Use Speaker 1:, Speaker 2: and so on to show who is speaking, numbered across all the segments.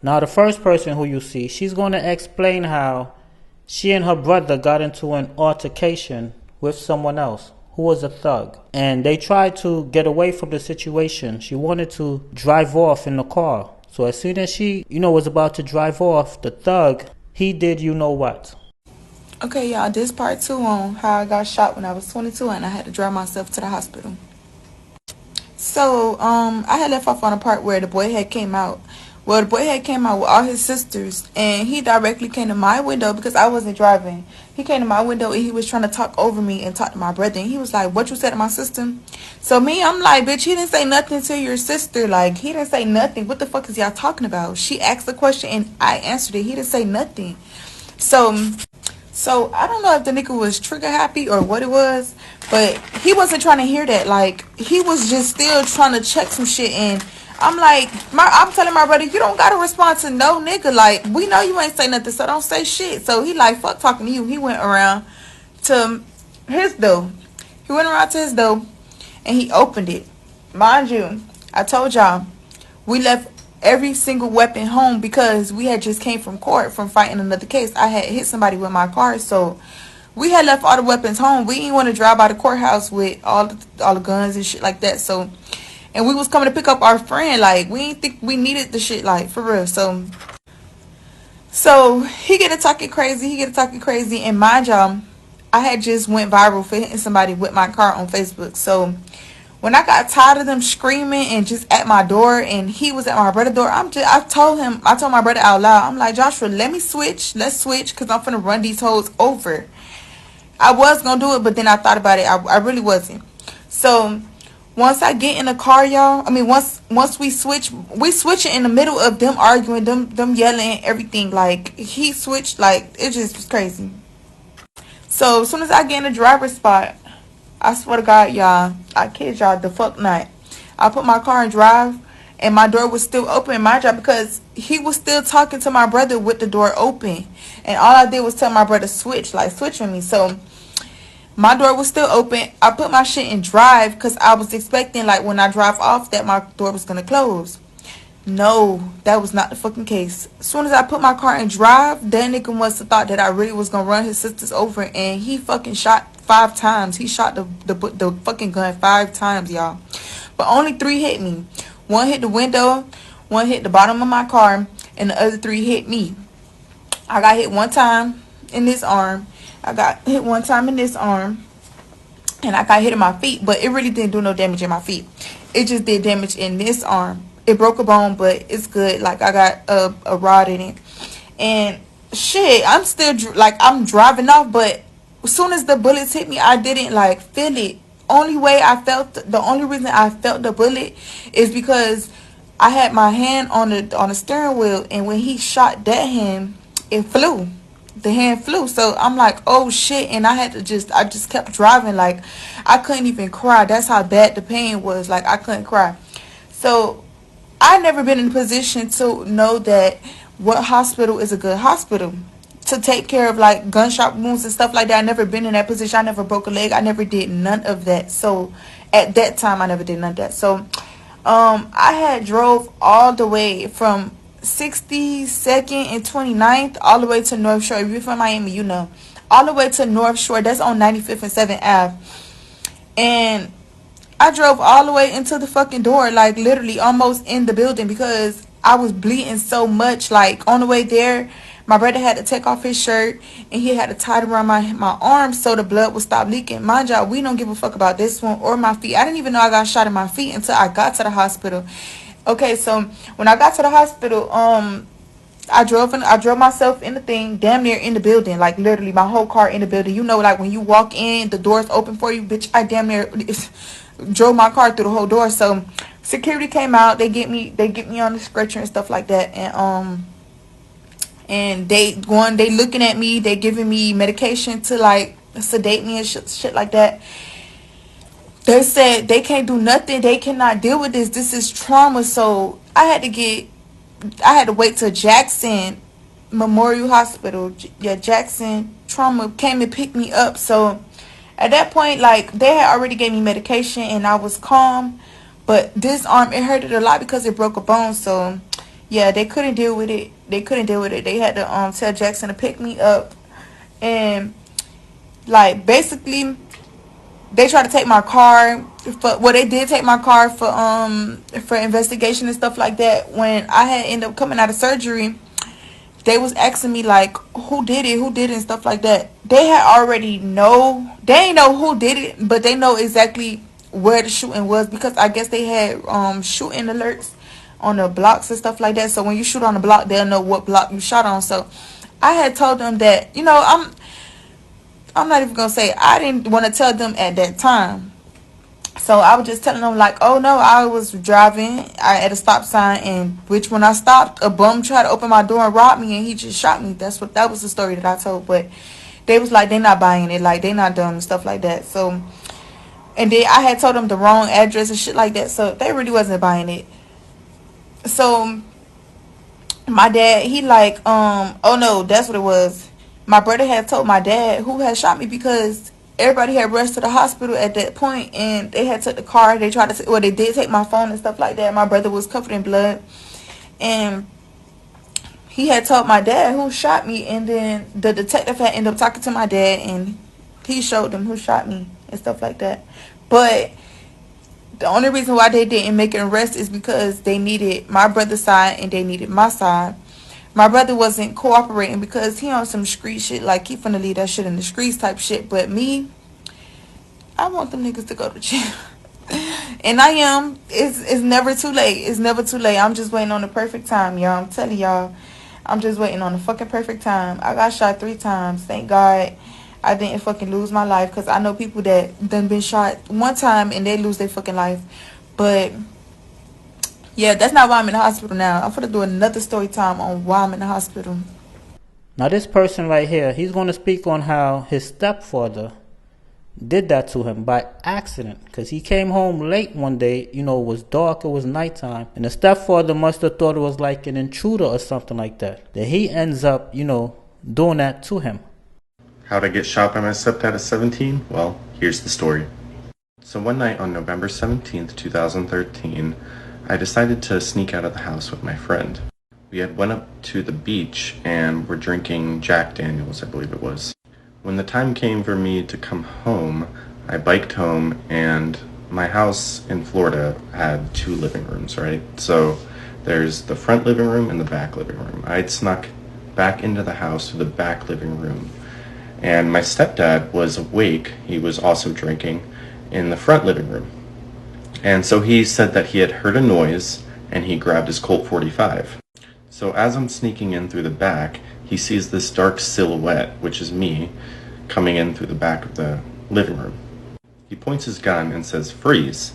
Speaker 1: Now, the first person who you see, she's going to explain how she and her brother got into an altercation with someone else who was a thug. And they tried to get away from the situation. She wanted to drive off in the car. So as soon as she, was about to drive off, the thug, he did you know what.
Speaker 2: Okay, y'all, this part 2 on how I got shot when I was 22 and I had to drive myself to the hospital. So, I had left off on a part where the boy had came out. Well, the boy had came out with all his sisters, and he directly came to my window because I wasn't driving. He came to my window, and he was trying to talk over me and talk to my brother. And he was like, "What you said to my sister?" So me, I'm like, "Bitch, he didn't say nothing to your sister. Like, he didn't say nothing. What the fuck is y'all talking about?" She asked the question, and I answered it. He didn't say nothing. So I don't know if the nigga was trigger happy or what it was, but he wasn't trying to hear that. Like, he was just still trying to check some shit. And I'm like, I'm telling my brother, you don't gotta respond to no nigga. Like, we know you ain't say nothing, so don't say shit. So he like, fuck talking to you. He went around to his door. He went around to his door and he opened it. Mind you, I told y'all, we left every single weapon home because we had just came from court from fighting another case. I had hit somebody with my car, so we had left all the weapons home. We didn't want to drive by the courthouse with all the guns and shit like that. So, and we was coming to pick up our friend. Like, we didn't think we needed the shit, like, for real. So he get to talking crazy. And mind y'all, I had just went viral for hitting somebody with my car on Facebook. So when I got tired of them screaming and just at my door, and he was at my brother's door, I told my brother out loud, I'm like, Joshua, let's switch, because I'm finna run these hoes over. I was gonna do it, but then I thought about it. I really wasn't. So once I get in the car, y'all, once we switching in the middle of them arguing, them yelling, everything. Like, he switched, like, it just was crazy. So as soon as I get in the driver's spot, I swear to God, y'all, I kid y'all the fuck not, I put my car in drive, and my door was still open in my job because he was still talking to my brother with the door open. And all I did was tell my brother switch with me. So my door was still open. I put my shit in drive because I was expecting, like, when I drive off that my door was going to close. No, that was not the fucking case. As soon as I put my car in drive, that nigga must have thought that I really was going to run his sisters over. And he fucking shot 5 times. He shot the fucking gun 5 times, y'all. But only 3 hit me. 1 hit the window, 1 hit the bottom of my car, and the other 3 hit me. I got hit 1 time in this arm. I got hit 1 time in this arm, and I got hit in my feet, but it really didn't do no damage in my feet. It just did damage in this arm. It broke a bone, but it's good. Like, I got a rod in it. And shit, I'm still, like, I'm driving off, but as soon as the bullets hit me, I didn't, like, feel it. The only reason I felt the bullet is because I had my hand on the steering wheel, and when he shot that hand, it flew. The hand flew. So I'm like, oh shit. And I just kept driving. Like, I couldn't even cry. That's how bad the pain was. Like, I couldn't cry. So I never been in a position to know that what hospital is a good hospital to take care of, like, gunshot wounds and stuff like that. I never been in that position. I never broke a leg. I never did none of that. So at that time, I never did none of that. So I had drove all the way from 62nd and 29th all the way to North Shore. If you're from Miami, you know. All the way to North Shore. That's on 95th and 7th Ave. And I drove all the way into the fucking door, like, literally almost in the building, because I was bleeding so much. Like, on the way there, my brother had to take off his shirt, and he had to tie it around my arm so the blood would stop leaking. Mind y'all, we don't give a fuck about this one or my feet. I didn't even know I got shot in my feet until I got to the hospital. Okay, so when I got to the hospital, I drove myself in the thing, damn near in the building, like, literally my whole car in the building. You know, like, when you walk in, the door's open for you, bitch. I damn near drove my car through the whole door. So security came out, they get me on the stretcher and stuff like that, and they looking at me, they giving me medication to, like, sedate me and shit like that. They said they can't do nothing, they cannot deal with this is trauma. So I had to wait till Jackson Memorial Hospital, Jackson Trauma came and picked me up. So at that point, like, they had already gave me medication and I was calm, but this arm, it hurted a lot because it broke a bone. So yeah, they couldn't deal with it. They couldn't deal with it. They had to tell Jackson to pick me up, and like basically they tried to take my car for, well, they did take my car for investigation and stuff like that. When I had ended up coming out of surgery, they was asking me like who did it and stuff like that. They had already know, they ain't know who did it, but they know exactly where the shooting was, because I guess they had shooting alerts on the blocks and stuff like that. So when you shoot on the block, they'll know what block you shot on. So I had told them that, you know, I'm not even gonna say, I didn't want to tell them at that time. So I was just telling them like, oh no, I was driving at a stop sign, and which when I stopped, a bum tried to open my door and rob me, and he just shot me. That was the story that I told. But they was like, they not buying it, like they not done and stuff like that. So, and then I had told them the wrong address and shit like that, so they really wasn't buying it. So my dad, he like, oh no, that's what it was. My brother had told my dad who had shot me, because everybody had rushed to the hospital at that point, and they had took the car. They tried to, well, they did take my phone and stuff like that. My brother was covered in blood, and he had told my dad who shot me, and then the detective had ended up talking to my dad, and he showed them who shot me and stuff like that. But the only reason why they didn't make an arrest is because they needed my brother's side and they needed my side. My brother wasn't cooperating because he on some street shit, like he finna leave that shit in the streets type shit. But me, I want them niggas to go to jail. And I am. It's never too late. It's never too late. I'm just waiting on the perfect time, y'all. I'm telling y'all, I'm just waiting on the fucking perfect time. I got shot 3 times. Thank God I didn't fucking lose my life, because I know people that done been shot 1 time and they lose their fucking life. But yeah, that's not why I'm in the hospital now. I'm gonna do another story time on why I'm in the hospital.
Speaker 1: Now this person right here, he's going to speak on how his stepfather did that to him by accident, because he came home late one day. You know, it was dark, it was nighttime, and the stepfather must have thought it was like an intruder or something like that, that he ends up, you know, doing that to him.
Speaker 3: How'd I get shot by my stepdad at 17? Well, here's the story. So one night on November 17th, 2013, I decided to sneak out of the house with my friend. We had went up to the beach and were drinking Jack Daniels, I believe it was. When the time came for me to come home, I biked home, and my house in Florida had 2 living rooms, right? So there's the front living room and the back living room. I'd snuck back into the house through the back living room, and my stepdad was awake. He was also drinking in the front living room. And so he said that he had heard a noise, and he grabbed his Colt 45. So as I'm sneaking in through the back, he sees this dark silhouette, which is me, coming in through the back of the living room. He points his gun and says, "Freeze."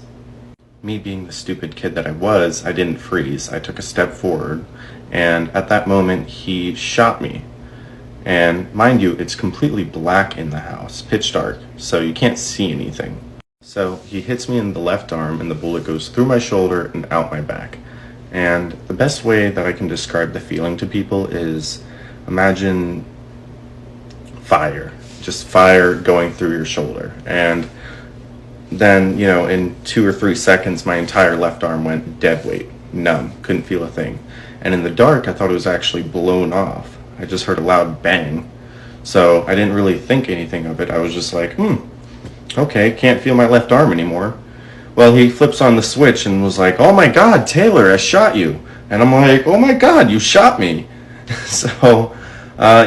Speaker 3: Me being the stupid kid that I was, I didn't freeze. I took a step forward, and at that moment, he shot me. And mind you, it's completely black in the house, pitch dark, so you can't see anything. So he hits me in the left arm, and the bullet goes through my shoulder and out my back. And the best way that I can describe the feeling to people is, imagine fire, just fire going through your shoulder. And then, you know, in 2 or 3 seconds, my entire left arm went dead weight, numb, couldn't feel a thing. And in the dark, I thought it was actually blown off. I just heard a loud bang. So I didn't really think anything of it. I was just like, okay, can't feel my left arm anymore. Well, he flips on the switch and was like, "Oh my God, Taylor, I shot you." And I'm like, "Oh my God, you shot me." So,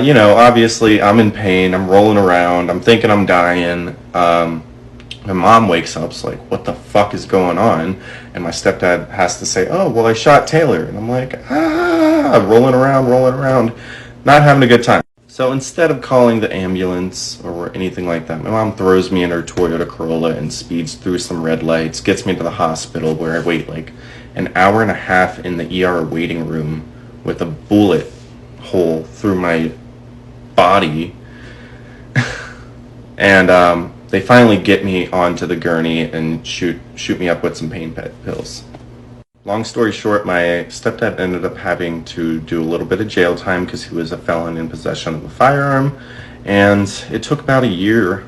Speaker 3: you know, obviously I'm in pain. I'm rolling around. I'm thinking I'm dying. My mom wakes up, is like, "What the fuck is going on?" And my stepdad has to say, "Oh, well, I shot Taylor." And I'm like, rolling around, not having a good time. So instead of calling the ambulance or anything like that, my mom throws me in her Toyota Corolla and speeds through some red lights, gets me to the hospital, where I wait like an hour and a half in the ER waiting room with a bullet hole through my body. And they finally get me onto the gurney and shoot me up with some pain pills. Long story short, my stepdad ended up having to do a little bit of jail time because he was a felon in possession of a firearm, and it took about a year,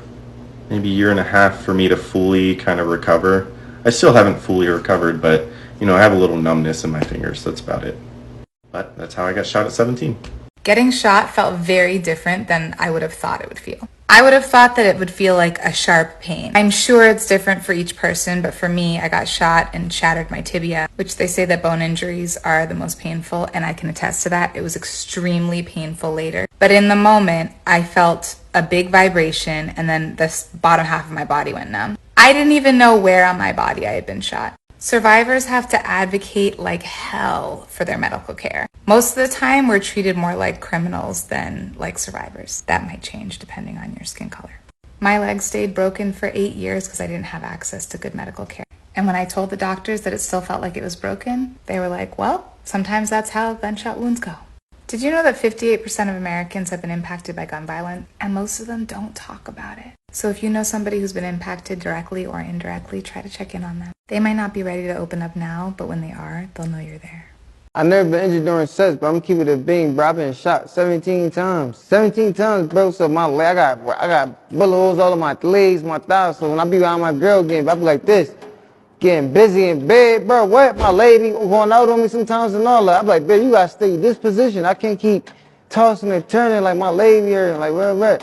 Speaker 3: maybe a year and a half, for me to fully kind of recover. I still haven't fully recovered, but, you know, I have a little numbness in my fingers. That's about it. But that's how I got shot at 17.
Speaker 2: Getting shot felt very different than I would have thought it would feel. I would have thought that it would feel like a sharp pain. I'm sure it's different for each person, but for me, I got shot and shattered my tibia, which they say that bone injuries are the most painful, and I can attest to that. It was extremely painful later. But in the moment, I felt a big vibration, and then the bottom half of my body went numb. I didn't even know where on my body I had been shot. Survivors have to advocate like hell for their medical care. Most of the time, we're treated more like criminals than like survivors. That might change depending on your skin color. My leg stayed broken for 8 years because I didn't have access to good medical care. And when I told the doctors that it still felt like it was broken, they were like, well, sometimes that's how gunshot wounds go. Did you know that 58% of Americans have been impacted by gun violence? And most of them don't talk about it. So if you know somebody who's been impacted directly or indirectly, try to check in on them. They might not be ready to open up now, but when they are, they'll know you're there.
Speaker 4: I never been injured during sex, but I'm gonna keep it a being, bro. I've been shot 17 times. 17 times, bro. So my leg, I got bullet holes all in my legs, my thighs. So when I be around my girl again, I be like this, getting busy in bed, bro. What? My lady going out on me sometimes and all that. I be like, babe, you gotta stay in this position. I can't keep tossing and turning like my lady or like where.